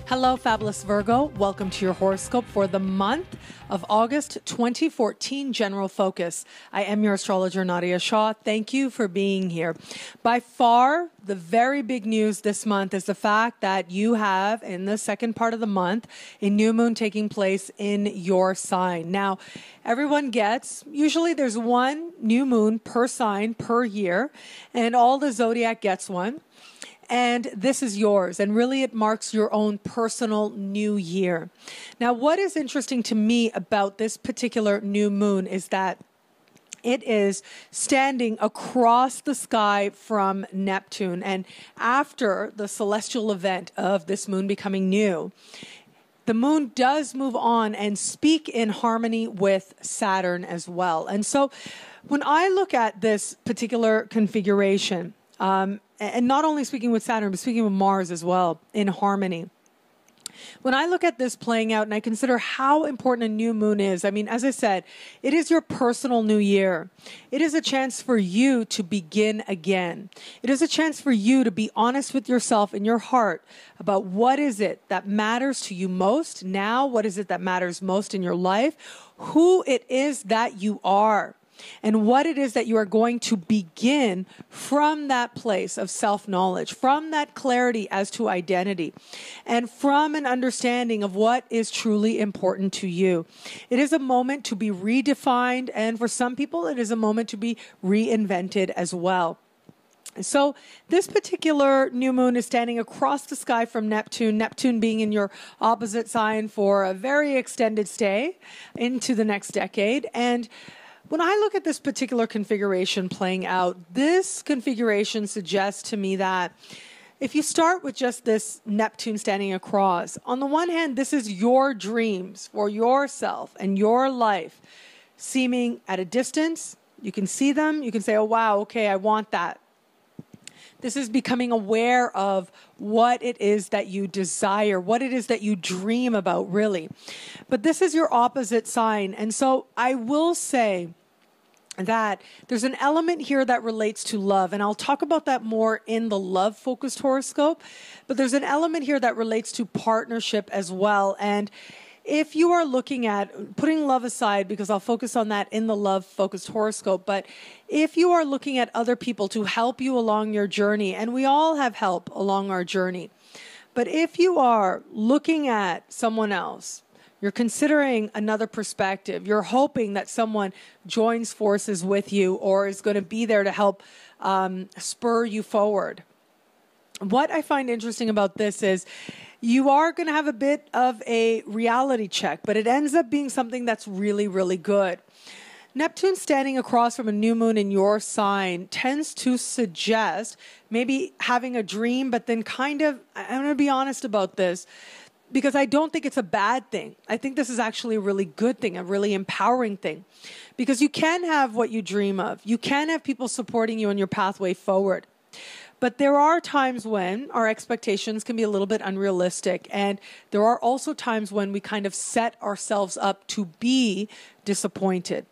Hello, fabulous Virgo. Welcome to your horoscope for the month of August 2014 General Focus. I am your astrologer, Nadiya Shah. Thank you for being here. By far, the very big news this month is the fact that you have, in the second part of the month, a new moon taking place in your sign. Now, everyone gets, usually there's one new moon per sign per year, and all the zodiac gets one. And this is yours, and really it marks your own personal new year. Now, what is interesting to me about this particular new moon is that it is standing across the sky from Neptune. And after the celestial event of this moon becoming new, the moon does move on and speak in harmony with Saturn as well. And so when I look at this particular configuration, and not only speaking with Saturn, but speaking with Mars as well, in harmony. When I look at this playing out and I consider how important a new moon is, I mean, as I said, it is your personal new year. It is a chance for you to begin again. It is a chance for you to be honest with yourself in your heart about what is it that matters to you most now, what is it that matters most in your life, who it is that you are, and what it is that you are going to begin from that place of self-knowledge, from that clarity as to identity, and from an understanding of what is truly important to you. It is a moment to be redefined, and for some people, it is a moment to be reinvented as well. So this particular new moon is standing across the sky from Neptune, Neptune being in your opposite sign for a very extended stay into the next decade. And when I look at this particular configuration playing out, this configuration suggests to me that if you start with just this Neptune standing across, on the one hand, this is your dreams for yourself and your life seeming at a distance. You can see them. You can say, oh, wow, okay, I want that. This is becoming aware of what it is that you desire, what it is that you dream about, really. But this is your opposite sign. And so I will say that there's an element here that relates to love. And I'll talk about that more in the love-focused horoscope. But there's an element here that relates to partnership as well. And if you are looking at putting love aside, because I'll focus on that in the love-focused horoscope, but if you are looking at other people to help you along your journey, and we all have help along our journey, but if you are looking at someone else, you're considering another perspective, you're hoping that someone joins forces with you or is going to be there to help spur you forward. What I find interesting about this is you are going to have a bit of a reality check, but it ends up being something that's really, really good. Neptune standing across from a new moon in your sign tends to suggest maybe having a dream, but then kind of, I'm going to be honest about this, because I don't think it's a bad thing. I think this is actually a really good thing, a really empowering thing, because you can have what you dream of. You can have people supporting you on your pathway forward. But there are times when our expectations can be a little bit unrealistic. And there are also times when we kind of set ourselves up to be disappointed.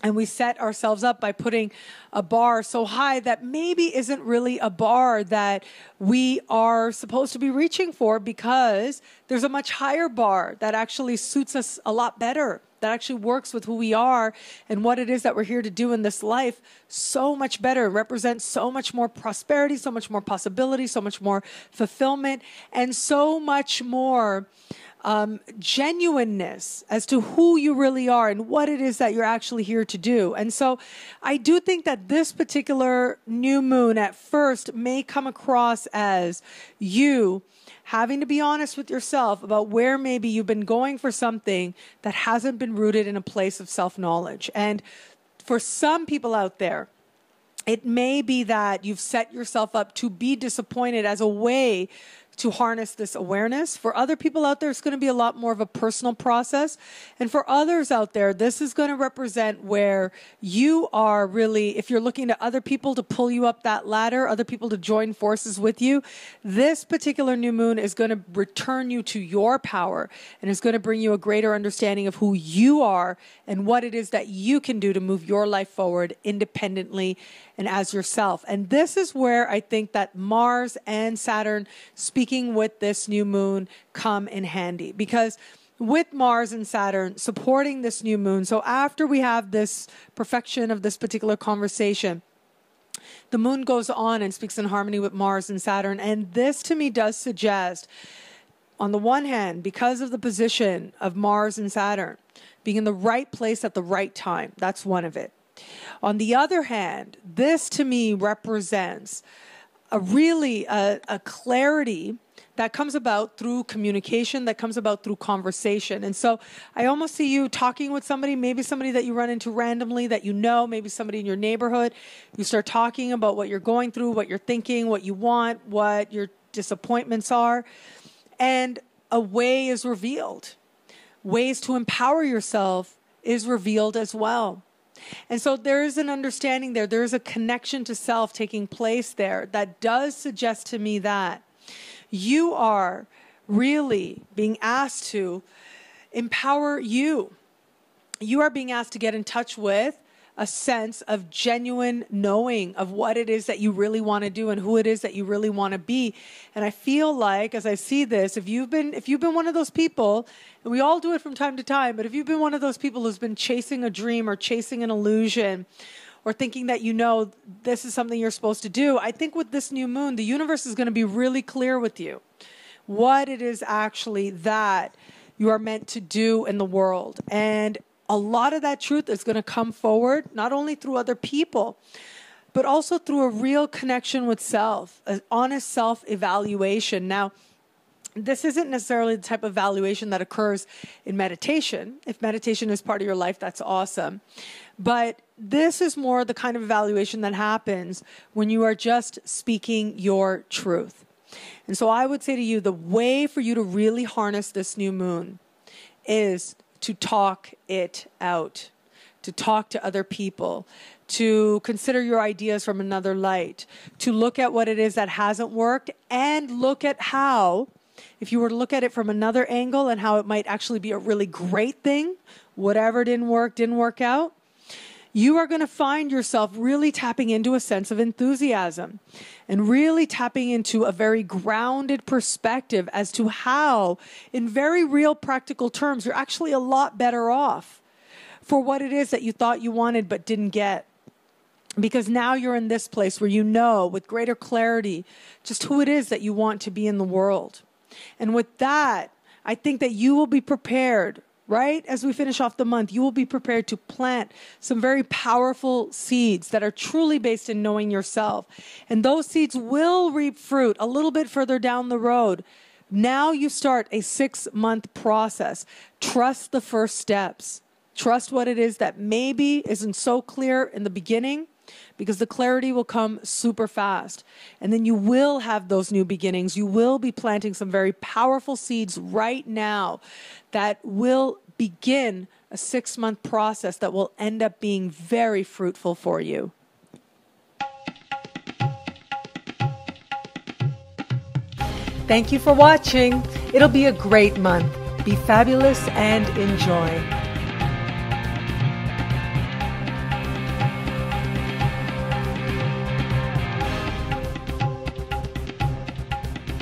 And we set ourselves up by putting a bar so high that maybe isn't really a bar that we are supposed to be reaching for, because there's a much higher bar that actually suits us a lot better, that actually works with who we are and what it is that we're here to do in this life so much better, represents so much more prosperity, so much more possibility, so much more fulfillment, and so much more genuineness as to who you really are and what it is that you're actually here to do. And so I do think that this particular new moon at first may come across as you having to be honest with yourself about where maybe you've been going for something that hasn't been rooted in a place of self-knowledge. And for some people out there, it may be that you've set yourself up to be disappointed as a way to harness this awareness. For other people out there, it's going to be a lot more of a personal process. And for others out there, this is going to represent where you are really, if you're looking to other people to pull you up that ladder, other people to join forces with you, this particular new moon is going to return you to your power and is going to bring you a greater understanding of who you are and what it is that you can do to move your life forward independently and as yourself. And this is where I think that Mars and Saturn speak speaking with this new moon come in handy, because with Mars and Saturn supporting this new moon, so after we have this perfection of this particular conversation, the moon goes on and speaks in harmony with Mars and Saturn. And this to me does suggest, on the one hand, because of the position of Mars and Saturn being in the right place at the right time, that's one of it. On the other hand, this to me represents a clarity that comes about through communication, that comes about through conversation. And so I almost see you talking with somebody, maybe somebody that you run into randomly that you know, maybe somebody in your neighborhood. You start talking about what you're going through, what you're thinking, what you want, what your disappointments are. And a way is revealed. Ways to empower yourself is revealed as well. And so there is an understanding there. There is a connection to self taking place there that does suggest to me that you are really being asked to empower you. You are being asked to get in touch with a sense of genuine knowing of what it is that you really want to do and who it is that you really want to be. And I feel like, as I see this, if you've been one of those people, and we all do it from time to time, but if you've been one of those people who's been chasing a dream or chasing an illusion, or thinking that this is something you're supposed to do, I think with this new moon, the universe is going to be really clear with you what it is actually that you are meant to do in the world. And a lot of that truth is going to come forward, not only through other people, but also through a real connection with self, an honest self-evaluation. Now, this isn't necessarily the type of evaluation that occurs in meditation. If meditation is part of your life, that's awesome. But this is more the kind of evaluation that happens when you are just speaking your truth. And so I would say to you, the way for you to really harness this new moon is to talk it out, to talk to other people, to consider your ideas from another light, to look at what it is that hasn't worked, and look at how, if you were to look at it from another angle and how it might actually be a really great thing, whatever didn't work out, you are going to find yourself really tapping into a sense of enthusiasm and really tapping into a very grounded perspective as to how, in very real practical terms, you're actually a lot better off for what it is that you thought you wanted but didn't get. Because now you're in this place where you know with greater clarity just who it is that you want to be in the world. And with that, I think that you will be prepared, right? As we finish off the month, you will be prepared to plant some very powerful seeds that are truly based in knowing yourself. And those seeds will reap fruit a little bit further down the road. Now you start a 6-month process. Trust the first steps. Trust what it is that maybe isn't so clear in the beginning, because the clarity will come super fast. And then you will have those new beginnings. You will be planting some very powerful seeds right now that will begin a 6-month process that will end up being very fruitful for you. Thank you for watching. It'll be a great month. Be fabulous and enjoy.